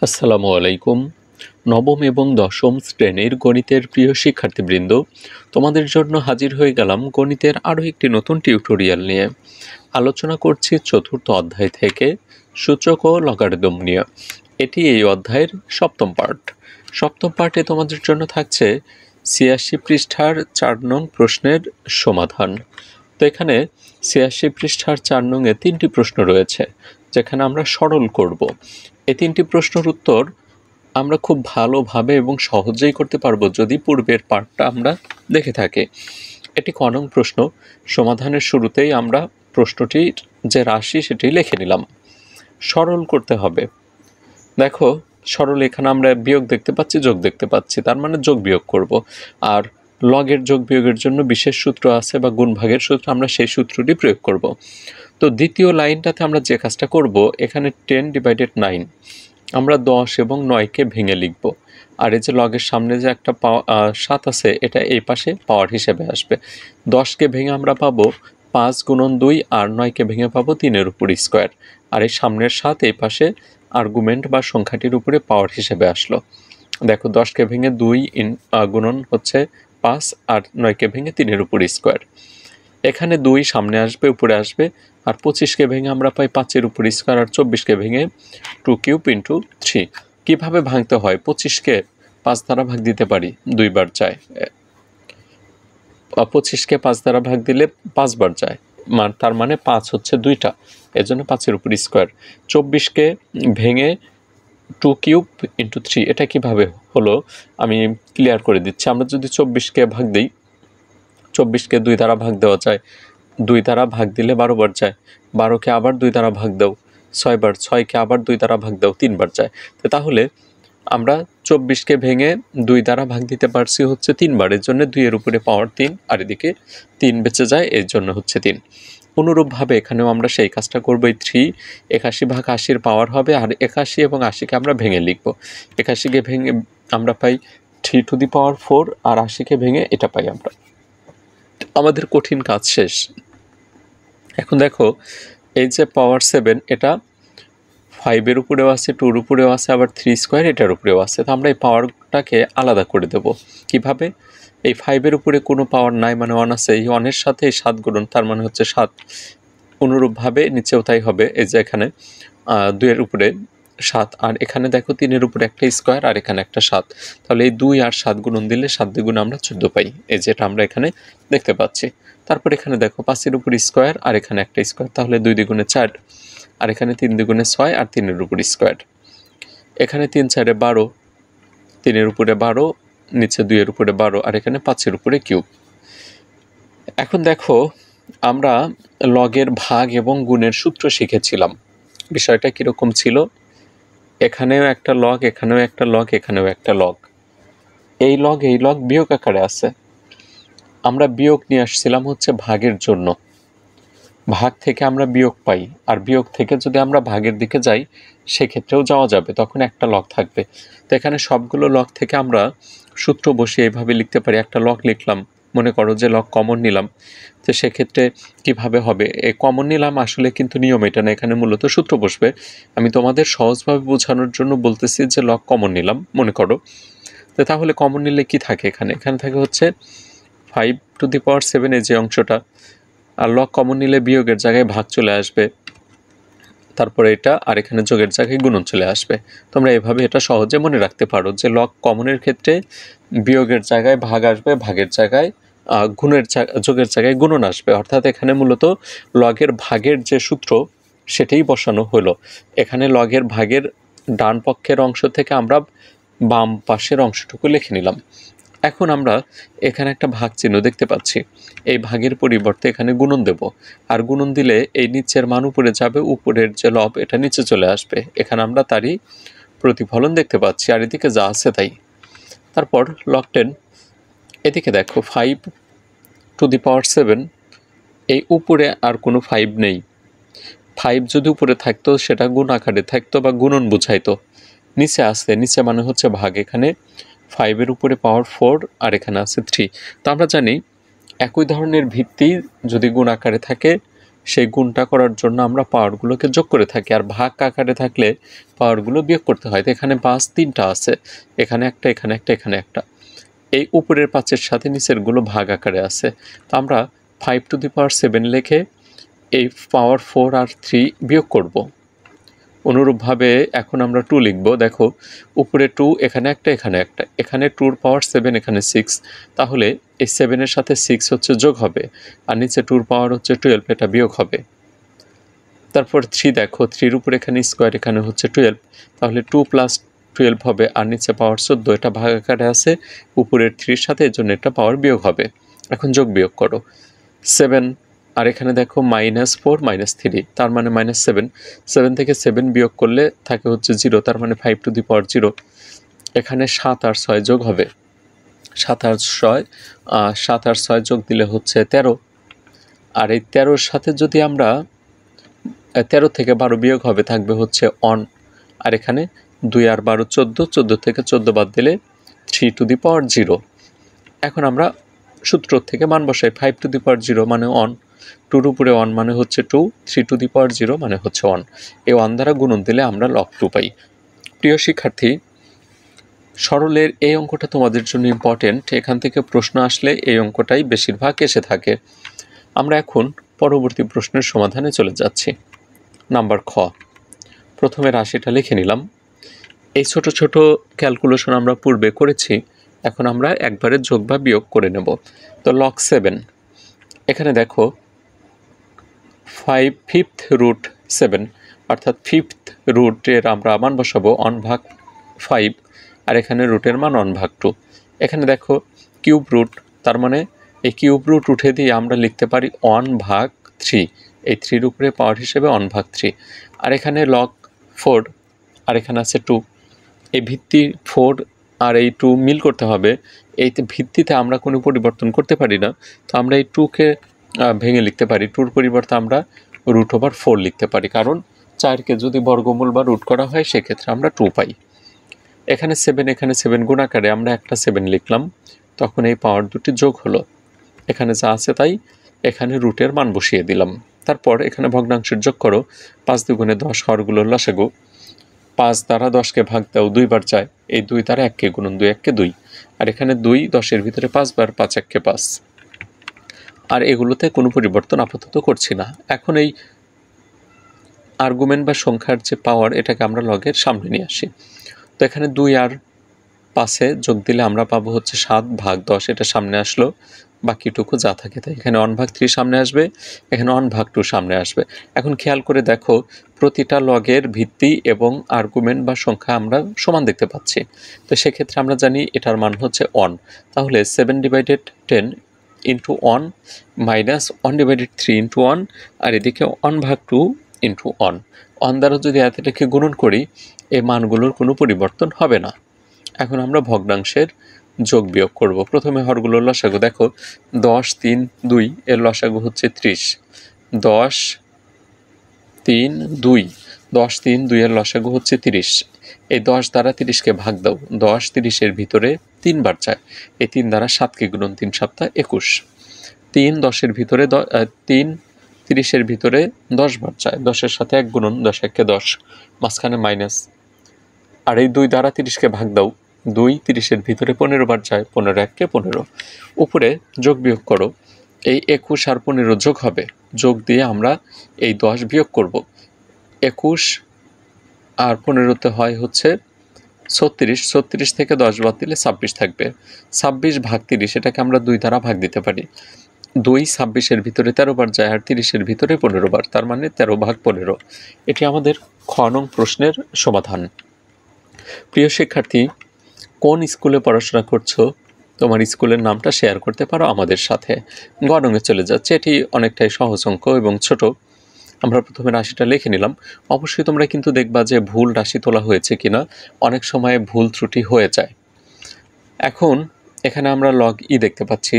আসসালামু আলাইকুম। নবম এবং দশম শ্রেণীর গণিতের প্রিয় শিক্ষার্থীবৃন্দ, তোমাদের জন্য হাজির হয়ে গেলাম গণিতের আরও একটি নতুন টিউটোরিয়াল নিয়ে। আলোচনা করছি চতুর্থ অধ্যায় থেকে সূচক ও লগারিদম নিয়ে। এটি এই অধ্যায়ের সপ্তম পার্ট। সপ্তম পার্টে তোমাদের জন্য থাকছে ৮৬ পৃষ্ঠার ৪ নং প্রশ্নের সমাধান। তো এখানে ৮৬ পৃষ্ঠার ৪ নংয়ে ৩টি প্রশ্ন রয়েছে, যেখানে আমরা সরল করব। এই ৩টি প্রশ্নের উত্তর আমরা খুব ভালোভাবে এবং সহজেই করতে পারবো যদি পূর্বের পার্টটা আমরা দেখে থাকি। এটি ক নং প্রশ্ন। সমাধানের শুরুতেই আমরা প্রশ্নটির যে রাশি সেটি লিখে নিলাম। সরল করতে হবে। দেখো, সরল এখানে আমরা বিয়োগ দেখতে পাচ্ছি, যোগ দেখতে পাচ্ছি, তার মানে যোগ বিয়োগ করব। আর লগের যোগ বিয়োগের জন্য বিশেষ সূত্র আছে বা গুণ ভাগের সূত্র, আমরা সেই সূত্রটি প্রয়োগ করব। তো দ্বিতীয় লাইনটাতে আমরা যে কাজটা করব, এখানে 10/9 আমরা 10 এবং 9কে ভেঙে লিখব। আর এই যে লগের সামনে যে একটা 7 আছে, এটা এই পাশে পাওয়ার হিসেবে আসবে। 10কে ভেঙে আমরা পাবো 5 গুণন 2, আর 9কে ভেঙে পাবো 3-এর উপর স্কোয়ার। আর এই সামনের 7 এই পাশে আর্গুমেন্ট বা সংখ্যাটির উপরে পাওয়ার হিসেবে আসলো। দেখো, 10কে ভেঙে 2 গুণন হচ্ছে 5, আর 9কে ভেঙে 3-এর উপর স্কোয়ার। এখানে 2 সামনে আসবে, উপরে আসবে। আর 25কে ভেঙে আমরা পাই 5-এর উপর স্কোয়ার, আর 24কে ভেঙে 2³ × 3। কীভাবে ভাঙতে হয়? 25কে 5 দ্বারা ভাগ দিতে পারি, 2 বার যায়। 25কে 5 দ্বারা ভাগ দিলে 5 বার যায়, তার মানে 5 হচ্ছে 2টা, এজন্য 5-এর উপর স্কোয়ার। 24কে ভেঙে 2³ × 3, এটা কিভাবে হলো আমি ক্লিয়ার করে দিচ্ছি। আমরা যদি 24কে ভাগ দিই, 24কে 2 দ্বারা ভাগ দেওয়া যায়, 2 দ্বারা ভাগ দিলে 12 বার যায়। 12কে আবার 2 দ্বারা ভাগ দাও, 6 বার। 6কে আবার 2 দ্বারা ভাগ দাও, 3 বার যায়। তো তাহলে আমরা 24কে ভেঙে 2 দ্বারা ভাগ দিতে পারছি হচ্ছে 3 বার, এর জন্য 2-এর উপরে পাওয়ার 3, আর এদিকে 3 বেঁচে যায়, এর জন্য হচ্ছে 3। অনুরূপভাবে এখানেও আমরা সেই কাজটা করবো। এই 3 81/80-র পাওয়ার হবে, আর 81 এবং 80কে আমরা ভেঙে লিখব। 81কে ভেঙে আমরা পাই 3⁴, আর 80কে ভেঙে এটা পাই আমরা। আমাদের কঠিন কাজ শেষ। এখন দেখো, এই যে পাওয়ার 7, এটা 5-এর উপরেও আছে, 2-র উপরেও আছে, আবার 3² এটার উপরেও আছে। তো আমরা এই পাওয়ারটাকে আলাদা করে দেব। কিভাবে? এই 5-এর উপরে কোনো পাওয়ার নাই, মানে 1 আছে। এই 1-এর সাথে এই 7 গুণন, তার মানে হচ্ছে 7। অনুরূপভাবে নিচেও তাই হবে। এই যে এখানে 2-এর উপরে 7, আর এখানে দেখো 3-এর উপরে একটা স্কোয়ার, আর এখানে একটা 7। তাহলে এই 2 আর 7 গুণন দিলে 7 দ্বিগুণ আমরা 14 পাই, এই যেটা আমরা এখানে দেখতে পাচ্ছি। তারপর এখানে দেখো 5-এর উপর স্কোয়ার, আর এখানে একটা স্কোয়ার, তাহলে 2 দ্বিগুণে 4, আর এখানে 3 দ্বিগুণে 6, আর 3-এর উপর স্কোয়ার। এখানে 3×4 12, 3-এর উপরে 12, নিচে 2-এর উপরে 12, আর এখানে 5-এর উপরে কিউব। এখন দেখো, আমরা লগের ভাগ এবং গুণের সূত্র শিখেছিলাম। বিষয়টা কীরকম ছিল? এখানেও একটা লগ, এখানেও একটা লগ, এখানেও একটা লগ। এই লগ বিয়োগ আকারে আছে। আমরা বিয়োগ নিয়ে আসছিলাম হচ্ছে ভাগের জন্য। ভাগ থেকে আমরা বিয়োগ পাই, আর বিয়োগ থেকে যদি আমরা ভাগের দিকে যাই, সেক্ষেত্রেও যাওয়া যাবে, তখন একটা লগ থাকবে। তো এখানে সবগুলো লগ থেকে আমরা সূত্র বসিয়ে এইভাবে লিখতে পারি। একটা লগ লিখলাম, মনে করো যে লগ কমন নিলাম, তো সেক্ষেত্রে কিভাবে হবে? এই কমন নিলাম আসলে কিন্তু নিয়ম এটা না, এখানে মূলত সূত্র বসবে। আমি তোমাদের সহজভাবে বোঝানোর জন্য বলতেছি যে লগ কমন নিলাম, মনে করো। তো তাহলে কমন নিলে কি থাকে? এখানে থাকে হচ্ছে 5⁷, এই যে অংশটা। আর লগ কমন নিলে বিয়োগের জায়গায় ভাগ চলে আসবে, তারপরে এটা, আর এখানে যোগের জায়গায় গুণন চলে আসবে। তোমরা এভাবে এটা সহজে মনে রাখতে পারো যে লগ কমনের ক্ষেত্রে বিয়োগের জায়গায় ভাগ আসবে, ভাগের জায়গায় যোগের জায়গায় গুণন আসবে। অর্থাৎ এখানে মূলত লগের ভাগের যে সূত্র সেটাই বসানো হলো। এখানে লগের ভাগের ডান পক্ষের অংশ থেকে আমরা বাম পাশের অংশটুকু লিখে নিলাম। এখন আমরা এখানে একটা ভাগ চিহ্ন দেখতে পাচ্ছি। এই ভাগের পরিবর্তে এখানে গুণন দেব, আর গুণন দিলে এই নিচের মান উপরে যাবে, উপরের যে লব এটা নিচে চলে আসবে। এখানে আমরা তারই প্রতিফলন দেখতে পাচ্ছি, আর এদিকে যা আছে তাই। তারপর লগ 10, এদিকে দেখো 5⁷, এই উপরে আর কোনো 5 নেই। 5 যদি উপরে থাকতো সেটা গুণ আকারে থাকতো বা গুণন বুঝাইতো। নিচে আছে, নিচে মানে হচ্ছে ভাগ। এখানে 5-এর উপরে পাওয়ার 4, আর এখানে আছে 3। তো আমরা জানি একই ধরনের ভিত্তি যদি গুণ আকারে থাকে সেই গুণটা করার জন্য আমরা পাওয়ারগুলোকে যোগ করে থাকি, আর ভাগ আকারে থাকলে পাওয়ারগুলো বিয়োগ করতে হয়। তো এখানে 5 3টা আছে, এখানে একটা, এখানে একটা, এখানে একটা। এই উপরের 5-এর সাথে নিচেরগুলো ভাগ আকারে আছে। তো আমরা 5⁷ লিখে এই পাওয়ার 4 আর 3 বিয়োগ করব। অনুরূপভাবে এখন আমরা 2 লিখব। দেখো উপরে 2, এখানে একটা, এখানে একটা, এখানে 2 এর পাওয়ার 7, এখানে 6, তাহলে এই 7-এর সাথে 6 হচ্ছে যোগ হবে, আর নিচে 2 এর পাওয়ার হচ্ছে 12, এটা বিয়োগ হবে। তারপর 3 দেখো, 3 এর উপরে এখানে স্কোয়ার, এখানে হচ্ছে 12, তাহলে 2 + 12 হবে, আর নিচে পাওয়ার 14, এটা ভাগ আকারে আছে উপরের 3-এর সাথে, এর জন্য এটা পাওয়ার বিয়োগ হবে। এখন যোগ বিয়োগ করো, 7, আর এখানে দেখো -4 -3, তার মানে -7, 7 থেকে 7 বিয়োগ করলে থাকে হচ্ছে 0, তার মানে 5⁴। এখানে 7 আর 6 যোগ হবে, 7 আর 6 যোগ দিলে হচ্ছে 13, আর এই 13-র সাথে যদি আমরা 13 থেকে 12 বিয়োগ হবে, থাকবে হচ্ছে 1, আর এখানে 2 আর 12 14, 14 থেকে 14 বাদ দিলে 3⁴। এখন আমরা সূত্র থেকে মান বসাই, 5⁴ মানে 1, 2-র উপরে 1 মানে হচ্ছে 2, 3⁴ মানে হচ্ছে 1। এই 1 দ্বারা গুণন দিলে আমরা log 2 পাই। প্রিয় শিক্ষার্থী, সরলের এই অঙ্কটা তোমাদের জন্য ইম্পর্টেন্ট, এখান থেকে প্রশ্ন আসলে এই অঙ্কটাই বেশিরভাগ এসে থাকে। আমরা এখন পরবর্তী প্রশ্নের সমাধানে চলে যাচ্ছি। নাম্বার খ, প্রথমে রাশিটা লিখে নিলাম। এই ছোট ছোট ক্যালকুলেশন আমরা পূর্বে করেছি, এখন আমরা একবারে যোগ বা বিয়োগ করে নেব। তো log 7, এখানে দেখো 5/5 অর্থাৎ 5th রুটের আমরা মান বসাবো 1/5, আর এখানে রুটের মান 1/2। এখানে দেখো কিউব রুট, তার মানে এই কিউব রুট উঠে দিয়ে আমরা লিখতে পারি 1/3, এই 3-র উপরে পাওয়ার হিসেবে 1/3। আর এখানে log 4, আর এখানে আছে 2, এই ভিত্তি 4 আর এই 2 মিল করতে হবে। এই ভিত্তিতে আমরা কোনো পরিবর্তন করতে পারি না, তো আমরা এই 2কে ভেঙে লিখতে পারি, 2-র পরিবর্তে আমরা √4 লিখতে পারি, কারণ 4কে যদি বর্গমূল বা রুট করা হয় সেক্ষেত্রে আমরা 2 পাই। এখানে 7, এখানে 7 গুণাকারে আমরা একটা 7 লিখলাম, তখন এই পাওয়ার দুটি যোগ হলো, এখানে যা আছে তাই, এখানে রুটের মান বসিয়ে দিলাম। তারপর এখানে ভগ্নাংশের যোগ করো, 5 × 10 হরগুলোর লসাগু, 5 দ্বারা 10কে ভাগ দাও 2 বার যায়, এই 2 দ্বারা 1কে গুণন, 2 1 কে 2, আর এখানে 2 10-এর ভিতরে 5 বার, 5 1 কে 5, আর এগুলোতে কোনো পরিবর্তন আপাতত করছি না। এখন এই আর্গুমেন্ট বা সংখ্যার যে পাওয়ার, এটাকে আমরা লগের সামনে নিয়ে আসি। তো এখানে 2 আর 5-এ যোগ দিলে আমরা পাবো হচ্ছে 7/10, এটা সামনে আসলো, বাকিটুকু যা থাকে তাই। এখানে 1/3 সামনে আসবে, এখানে 1/2 সামনে আসবে। এখন খেয়াল করে দেখো, প্রতিটা লগের ভিত্তি এবং আর্গুমেন্ট বা সংখ্যা আমরা সমান দেখতে পাচ্ছি, তো সেক্ষেত্রে আমরা জানি এটার মান হচ্ছে 1। তাহলে 7/10 × 1 - 1/3 × 1, আর এদিকে 1/2 × 1। 1 দ্বারা যদি এতটাকে গুণন করি, এই মানগুলোর কোনো পরিবর্তন হবে না। এখন আমরা ভগ্নাংশের যোগ বিয়োগ করব। প্রথমে হরগুলোর লসাগু, দেখো 10 3 2, এর লসাগু হচ্ছে 30, 10 3 2, 10 3 2 এর লসাগু হচ্ছে 30। এই 10 দ্বারা 30কে ভাগ দাও, 10 30-এর ভিতরে 3 বার যায়, এই 3 দ্বারা 7কে গুণন, 3 7 21, 3 10-এর ভিতরে 3 30-এর ভিতরে 10 বার যায়, 10-এর সাথে 1 গুণন, 10 1 কে 10, মাঝখানে মাইনাস, আর এই 2 দ্বারা 30কে ভাগ দাও, 2 30-এর ভিতরে 15 বার যায়, 15 1 কে 15, উপরে যোগ বিয়োগ করো, এই 21 আর 15 যোগ হবে, যোগ দিয়ে আমরা এই 10 বিয়োগ করব। 21 আর 15-তে হয় হচ্ছে 36, 36 থেকে 10 বাদ দিলে 26 থাকবে, 26/30, এটাকে আমরা 2 দ্বারা ভাগ দিতে পারি, 2 26-এর ভিতরে 13 বার যায়, আর 30-এর ভিতরে 15 বার, তার মানে 13/15। এটি আমাদের খ নং প্রশ্নের সমাধান। প্রিয় শিক্ষার্থী, কোন স্কুলে পড়াশোনা করছো, তোমার স্কুলের নামটা শেয়ার করতে পারো আমাদের সাথে। গ নংয়ে চলে যাচ্ছে, এটি অনেকটাই সহজ অঙ্ক এবং ছোট। আমরা প্রথমে রাশিটা লিখে নিলাম। অবশ্যই তোমরা কিন্তু দেখবা যে ভুল রাশি তোলা হয়েছে কিনা, অনেক সময় ভুল ত্রুটি হয়ে যায়। এখন এখানে আমরা log e দেখতে পাচ্ছি।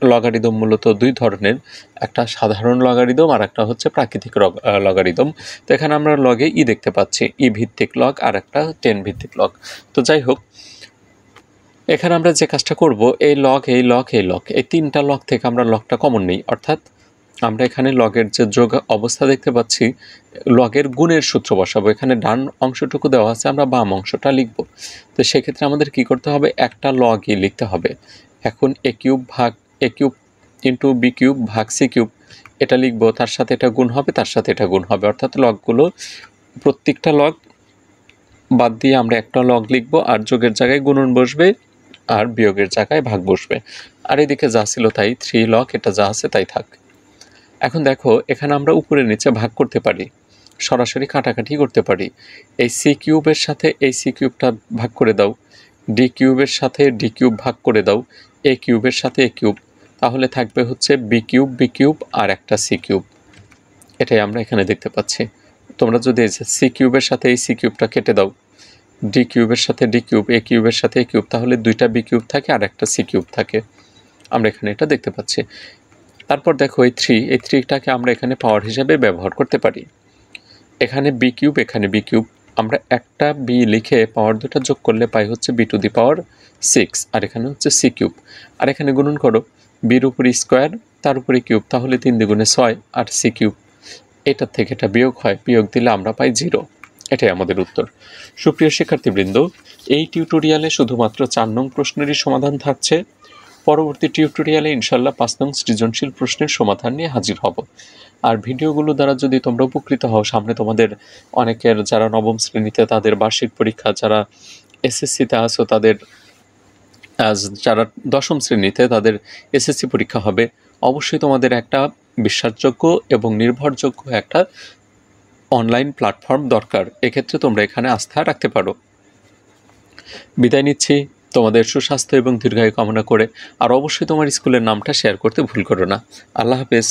লগারিদম মূলত 2 ধরনের, একটা সাধারণ লগারিদম আর একটা হচ্ছে প্রাকৃতিক লগারিদম। তো এখানে আমরা লগে ই দেখতে পাচ্ছি, ই ভিত্তিক লগ আর একটা 10 ভিত্তিক লগ। তো যাই হোক, এখানে আমরা যে কাজটা করব, এই লগ এই 3টা লগ থেকে আমরা লগটা কমন নিই, অর্থাৎ আমরা এখানে লগের যে যোগ অবস্থা দেখতে পাচ্ছি, লগের গুণের সূত্র বসাবো। এখানে ডান অংশটুকু দেওয়া আছে, আমরা বাম অংশটা লিখব। তো সেক্ষেত্রে আমাদের কি করতে হবে, একটা লগই লিখতে হবে। এখন এ কিউব ইন্টু বি কিউব ভাগ সি কিউব এটা লিখব, তার সাথে এটা গুণ হবে, তার সাথে এটা গুণ হবে, অর্থাৎ লগগুলো প্রত্যেকটা লগ বাদ দিয়ে আমরা একটা লগ লিখব, আর যোগের জায়গায় গুণন বসবে আর বিয়োগের জায়গায় ভাগ বসবে। আর এদিকে যা ছিল তাই 3 লগ, এটা যা আছে তাই থাক। এখন দেখো এখানে আমরা উপরে নিচে ভাগ করতে পারি, সরাসরি কাটাকাটি করতে পারি। এই সি কিউবের সাথে এই সি কিউবটা ভাগ করে দাও, ডি কিউবের সাথে ডি কিউব ভাগ করে দাও, এ কিউবের সাথে এ কিউব, তাহলে থাকবে হচ্ছে বি কিউব আর একটা সি কিউব। এটাই আমরা এখানে দেখতে পাচ্ছি। তোমরা যদি সি কিউবের সাথে এই সি কিউবটা কেটে দাও, ডি কিউবের সাথে ডি কিউব, এ কিউবের সাথে এ কিউব, তাহলে দুইটা বি কিউব থাকে আর একটা সি কিউব থাকে। আমরা এখানে এটা দেখতে পাচ্ছি। তারপর দেখো এই 3টাকে আমরা এখানে পাওয়ার হিসাবে ব্যবহার করতে পারি। এখানে বি কিউব, এখানে বি কিউব, আমরা একটা বি লিখে পাওয়ার দুটা যোগ করলে পাই হচ্ছে বি টু দি পাওয়ার 6, আর এখানে হচ্ছে সি কিউব। আর এখানে গুণন করো, বির উপরে স্কোয়ার তার উপরে কিউব, তাহলে 3 দ্বিগুণে 6 আর সি কিউব। এটার থেকে এটা বিয়োগ হয়, বিয়োগ দিলে আমরা পাই 0। এটাই আমাদের উত্তর। সুপ্রিয় শিক্ষার্থীবৃন্দ, এই টিউটোরিয়ালে শুধুমাত্র 4 নং প্রশ্নেরই সমাধান থাকছে। পরবর্তী টিউটোরিয়ালে ইনশাল্লাহ 5 নং সৃজনশীল প্রশ্নের সমাধান নিয়ে হাজির হব। আর ভিডিওগুলো দ্বারা যদি তোমরা উপকৃত হও, সামনে তোমাদের অনেকের যারা নবম শ্রেণীতে তাদের বার্ষিক পরীক্ষা, যারা এসএসসিতে আছো তাদের, যারা দশম শ্রেণীতে তাদের এসএসসি পরীক্ষা হবে, অবশ্যই তোমাদের একটা বিশ্বাসযোগ্য এবং নির্ভরযোগ্য একটা অনলাইন প্ল্যাটফর্ম দরকার। এক্ষেত্রে তোমরা এখানে আস্থা রাখতে পারো। বিদায় নিচ্ছি, তোমাদের সুস্বাস্থ্য এবং দীর্ঘায়ু কামনা করে। আর অবশ্যই তোমার স্কুলের নামটা শেয়ার করতে ভুল করো না। আল্লাহ হাফেজ।